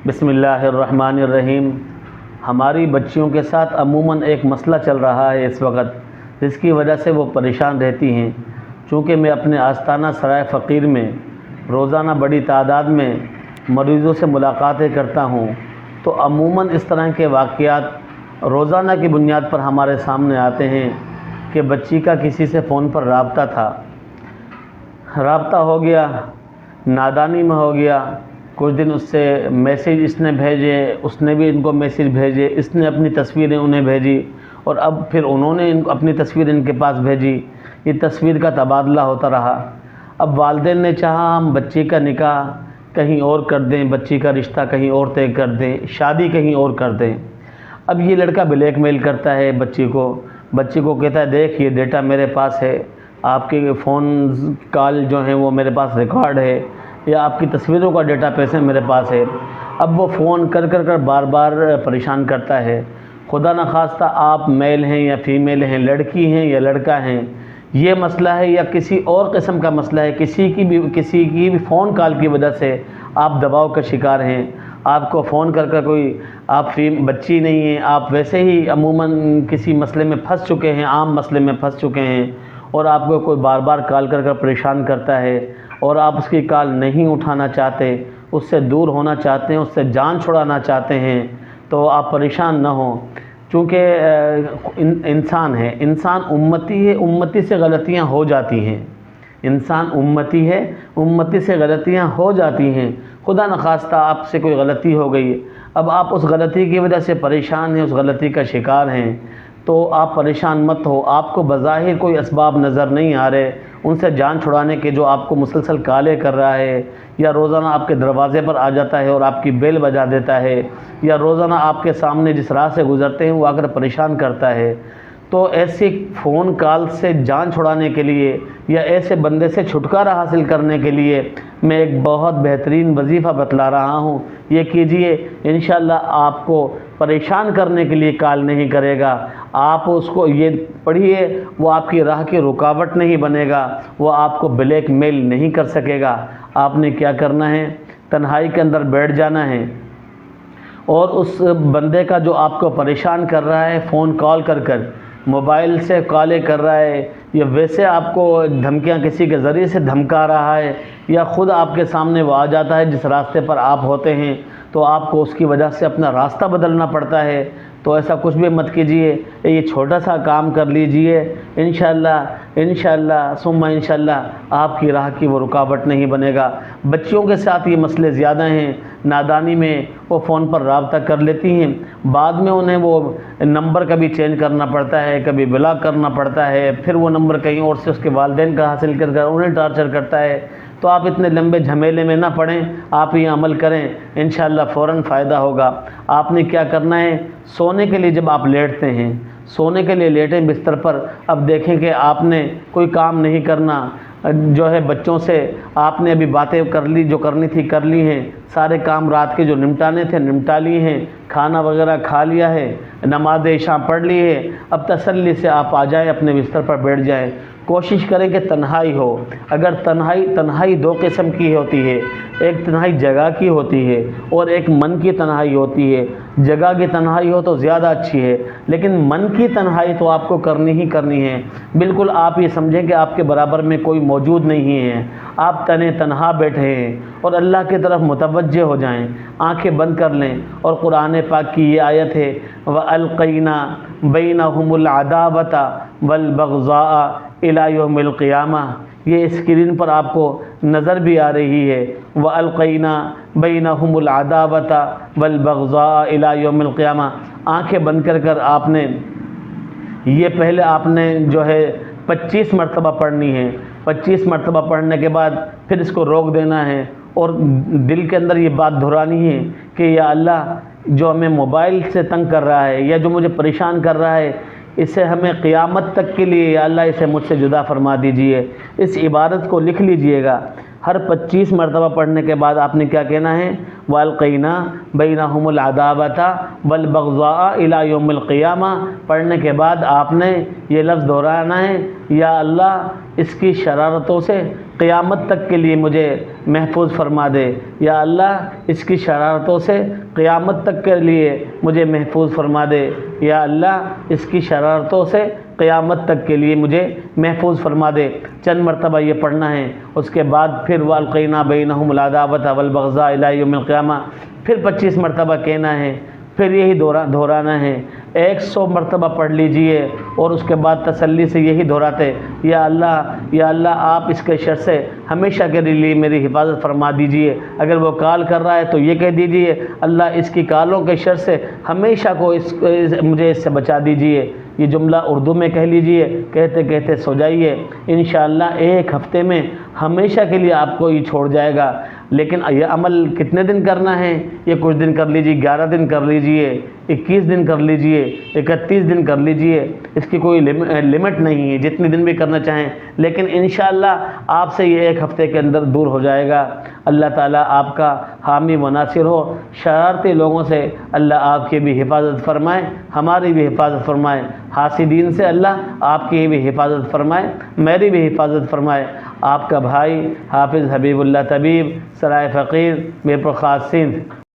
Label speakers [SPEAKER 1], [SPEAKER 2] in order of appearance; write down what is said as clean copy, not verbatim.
[SPEAKER 1] بسم اللہ الرحمن الرحیم۔ ہماری بچیوں کے ساتھ عموماً ایک مسئلہ چل رہا ہے اس وقت، جس کی وجہ سے وہ پریشان رہتی ہیں۔ چونکہ میں اپنے آستانہ سرائے فقیر میں روزانہ بڑی تعداد میں مریضوں سے ملاقاتیں کرتا ہوں، تو عموماً اس طرح کے واقعات روزانہ کی بنیاد پر ہمارے سامنے آتے ہیں کہ بچی کا کسی سے فون پر رابطہ ہو گیا، نادانی میں ہو گیا، کچھ دن اس سے میسیج اس نے بھیجے، اس نے بھی ان کو میسیج بھیجے، اس نے اپنی تصویریں انہیں بھیجی، اور اب پھر انہوں نے اپنی تصویر ان کے پاس بھیجی۔ یہ تصویر کا تبادلہ ہوتا رہا۔ اب والدین نے چاہا ہم بچی کا نکاح کہیں اور کر دیں، بچی کا رشتہ کہیں اور طے کر دیں، شادی کہیں اور کر دیں۔ اب یہ لڑکا بلیک میل کرتا ہے بچی کو کہتا ہے دیکھ یہ ڈیٹا میرے پاس ہے، آپ کے فون کال جو ہیں وہ میرے پاس ریکارڈ ہے، یا آپ کی تصویروں کا ڈیٹا پیسے میرے پاس ہے۔ اب وہ فون کر بار بار پریشان کرتا ہے۔ خدا نخواستہ آپ میل ہیں یا فیمیل ہیں، لڑکی ہیں یا لڑکا ہیں، یہ مسئلہ ہے یا کسی اور قسم کا مسئلہ ہے، کسی کی بھی فون کال کی وجہ سے آپ دباؤ کا شکار ہیں، آپ کو فون کر کوئی آپ بچی نہیں ہیں، آپ ویسے ہی عموماً کسی مسئلے میں پھنس چکے ہیں، عام مسئلے میں پھنس چکے ہیں، اور آپ کو کوئی بار بار کال کر پریشان کرتا ہے، اور آپ اس کی کال نہیں اٹھانا چاہتے، اس سے دور ہونا چاہتے ہیں، اس سے جان چھڑانا چاہتے ہیں، تو آپ پریشان نہ ہوں۔ چونکہ انسان ہے، انسان امتی ہے، امتی سے غلطیاں ہو جاتی ہیں، انسان امتی ہے، امتی سے غلطیاں ہو جاتی ہیں۔ خدا نخواستہ آپ سے کوئی غلطی ہو گئی، اب آپ اس غلطی کی وجہ سے پریشان ہیں، اس غلطی کا شکار ہیں، تو آپ پریشان مت ہو۔ آپ کو بظاہر کوئی اسباب نظر نہیں آ رہے ان سے جان چھڑانے کے، جو آپ کو مسلسل کالیں کر رہا ہے، یا روزانہ آپ کے دروازے پر آ جاتا ہے اور آپ کی بیل بجا دیتا ہے، یا روزانہ آپ کے سامنے جس راہ سے گزرتے ہیں وہ آ کر پریشان کرتا ہے، تو ایسی فون کال سے جان چھڑانے کے لیے یا ایسے بندے سے چھٹکارا حاصل کرنے کے لیے میں ایک بہت بہترین وظیفہ بتلا رہا ہوں۔ یہ کیجئے، انشاءاللہ آپ کو پریشان کرنے کے لیے کال نہیں کرے گا، آپ اس کو یہ پڑھیے، وہ آپ کی راہ کی رکاوٹ نہیں بنے گا، وہ آپ کو بلیک میل نہیں کر سکے گا۔ آپ نے کیا کرنا ہے، تنہائی کے اندر بیٹھ جانا ہے، اور اس بندے کا جو آپ کو پریشان کر رہا ہے، فون کال کر موبائل سے کالیں کر رہا ہے، یا ویسے آپ کو دھمکیاں کسی کے ذریعے سے دھمکا رہا ہے، یا خود آپ کے سامنے وہ آ جاتا ہے جس راستے پر آپ ہوتے ہیں، تو آپ کو اس کی وجہ سے اپنا راستہ بدلنا پڑتا ہے، تو ایسا کچھ بھی مت کیجیے۔ یہ چھوٹا سا کام کر لیجئے، انشاءاللہ ثم انشاءاللہ آپ کی راہ کی وہ رکاوٹ نہیں بنے گا۔ بچیوں کے ساتھ یہ مسئلے زیادہ ہیں، نادانی میں وہ فون پر رابطہ کر لیتی ہیں، بعد میں انہیں وہ نمبر کبھی چینج کرنا پڑتا ہے، کبھی بلاک کرنا پڑتا ہے، پھر وہ نمبر کہیں اور سے اس کے والدین کا حاصل کر انہیں ٹارچر کرتا ہے۔ تو آپ اتنے لمبے جھمیلے میں نہ پڑیں، آپ یہ عمل کریں، انشاءاللہ فوراً فائدہ ہوگا۔ آپ نے کیا کرنا ہے، سونے کے لیے جب آپ لیٹتے ہیں، سونے کے لیے لیٹیں بستر پر، اب دیکھیں کہ آپ نے کوئی کام نہیں کرنا، جو ہے بچوں سے آپ نے ابھی باتیں کر لی، جو کرنی تھی کر لی ہیں، سارے کام رات کے جو نمٹانے تھے نمٹا لیے ہیں، کھانا وغیرہ کھا لیا ہے، نماز عشاء پڑھ لی ہے، اب تسلی سے آپ آ جائیں، اپنے بستر پر بیٹھ جائیں۔ کوشش کریں کہ تنہائی ہو۔ اگر تنہائی دو قسم کی ہوتی ہے، ایک تنہائی جگہ کی ہوتی ہے اور ایک من کی تنہائی ہوتی ہے۔ جگہ کی تنہائی ہو تو زیادہ اچھی ہے، لیکن من کی تنہائی تو آپ کو کرنی ہی کرنی ہے۔ بالکل آپ یہ سمجھیں کہ آپ کے برابر میں کوئی موجود نہیں ہے، آپ تنہا بیٹھے ہیں، اور اللہ کی طرف متوجہ ہو جائیں، آنکھیں بند کر لیں، اور قرآن پاک کی یہ آیت ہے وَأَلْقَيْنَا بَيْنَهُمُ الْعَدَاوَةَ وَالْبَغْضَاءَ إِلَى يَوْمِ الْقِيَامَةِ۔ یہ اسکرین پر آپ کو نظر بھی آ رہی ہے، وَأَلْقَيْنَا بَيْنَهُمُ الْعَدَاوَةَ وَالْبَغْضَاءَ إِلَى يَوْمِ الْقِيَامَةِ۔ آنکھیں بند کر آپ نے یہ پہلے آپ نے جو ہے 25 مرتبہ پڑھنی ہے، 25 مرتبہ پڑھنے کے بعد پھر اس کو روک دینا ہے، اور دل کے اندر یہ بات دہرانی ہے کہ یا اللہ، جو ہمیں موبائل سے تنگ کر رہا ہے یا جو مجھے پریشان کر رہا ہے، اسے ہمیں قیامت تک کے لیے یا اللہ اسے مجھ سے جدا فرما دیجئے۔ اس عبادت کو لکھ لیجئے گا۔ ہر 25 مرتبہ پڑھنے کے بعد آپ نے کیا کہنا ہے، وَأَلْقَيْنَا بَيْنَهُمُ الْعَدَاوَةَ وَالْبَغْضَاءَ إِلَى يَوْمِ الْقِيَامَةِ۔ پڑھنے کے بعد آپ نے یہ لفظ دہرانا ہے، یا اللہ اس کی شرارتوں سے قیامت تک کے لیے مجھے محفوظ فرما دے۔ یا اللہ اس کی شرارتوں سے قیامت تک کے لیے مجھے محفوظ فرما دے۔ یا اللہ اس کی شرارتوں سے قیامت تک کے لیے مجھے محفوظ فرما دے۔ چند مرتبہ یہ پڑھنا ہے، اس کے بعد پھر وَأَلْقَيْنَا بَيْنَهُمُ الْعَدَاوَةَ وَالْبَغْضَاءَ إِلَىٰ يَوْمِ الْقِيَامَةِ، پھر 25 مرتبہ کہنا ہے، پھر یہی دہرانا ہے۔ 100 مرتبہ پڑھ لیجئے اور اس کے بعد تسلی سے یہی دہراتے، یا اللہ آپ اس کے شر سے ہمیشہ کے لیے میری حفاظت فرما دیجئے۔ اگر وہ کال کر رہا ہے تو یہ کہہ دیجئے، اللہ اس کی کالوں کے شر سے ہمیشہ کو مجھے اس سے بچا دیجئے۔ یہ جملہ اردو میں کہہ لیجئے، کہتے کہتے سو جائیے۔ انشاءاللہ ایک ہفتے میں ہمیشہ کے لیے آپ کو یہ چھوڑ جائے گا۔ لیکن یہ عمل کتنے دن کرنا ہے؟ یہ کچھ دن کر لیجئے، 11 دن کر لیجئے، 21 دن کر لیجئے، 31 دن کر لیجئے، اس کی کوئی لمٹ نہیں ہے، جتنے دن بھی کرنا چاہیں، لیکن انشاءاللہ آپ سے یہ ایک ہفتے کے اندر دور ہو جائے گا۔ اللہ تعالیٰ آپ کا حامی و ناصر ہو۔ شرارتی لوگوں سے اللہ آپ کی بھی حفاظت فرمائے، ہماری بھی حفاظت فرمائے، حاسدین سے اللہ آپ کی بھی حفاظت فرمائے، میری بھی حفاظت فرمائے۔ آپ کا بھائی حافظ حبیب اللہ طبیب، سرائے فقیر، میرپور خاص، سندھ۔